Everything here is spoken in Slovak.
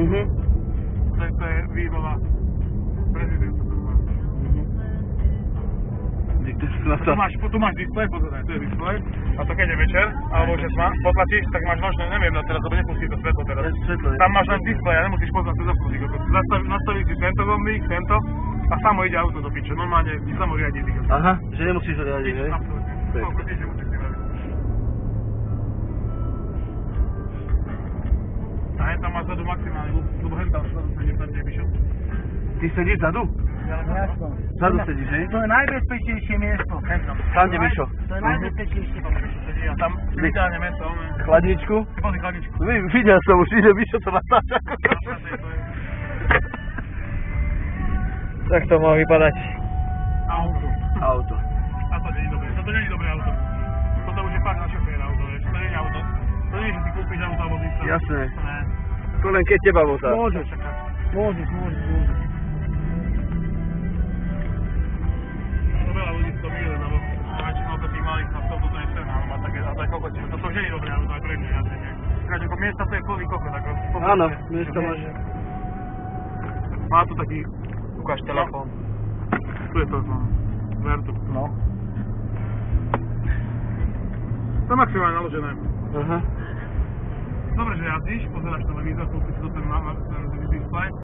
To je výbava prezidenta. Tu máš displej, pozeraj, tu je displej. A to keď je večer, alebo že potlačíš, tak máš nočné, neviem, no teraz, lebo nepustí to svetlo teraz. Tam máš len displej a nemusíš poznať cez obsluhy. Nastavíš si tento gombík, tento a samo ide auto do piče. Normálne samo riadí. Aha, že nemusíš to riadiť, hej? Absolutne. Koľko tiež nemusíš si riadiť. A hen tam máš zadu maximálny lúb, lebo hen tam sedím tam, kde je vyšel. Ty sedíš zadu? Jasno. Zadu sedíš, hej? To je najbezpečnejšie miesto. Tam, kde Mišo. To je najbezpečnejšie. Sedí a tam vytáhne meso. Chladničku? Si pozri chladničku. Videl som už, ide Mišo to natáča. Tak to má vypadať. Auto. A to nie je dobré. Toto nie je dobré auto. Toto už je fakt na šoféra auto, vieš. To nie je auto. To nie je, že si kúpiš auto alebo získaš. Jasné. Ne. To len keď teba vozá. Môžeš. Môžeš. To veľa ľudí si to mýli, lebo väčšinou to tých malých chlapcov toto nie chce nám a také kokočí. Toto už nie je dobré auto aj pre mňa. Ináč ako miesta to je plný kokot. Áno, miesta máš. Má tu taký, ukáž telefón. Tu je telefón. Vertu. No. To je maximálne naložené. Aha. Dobre, že jazdíš, pozeráš televízor, kúpiš si to ten displej.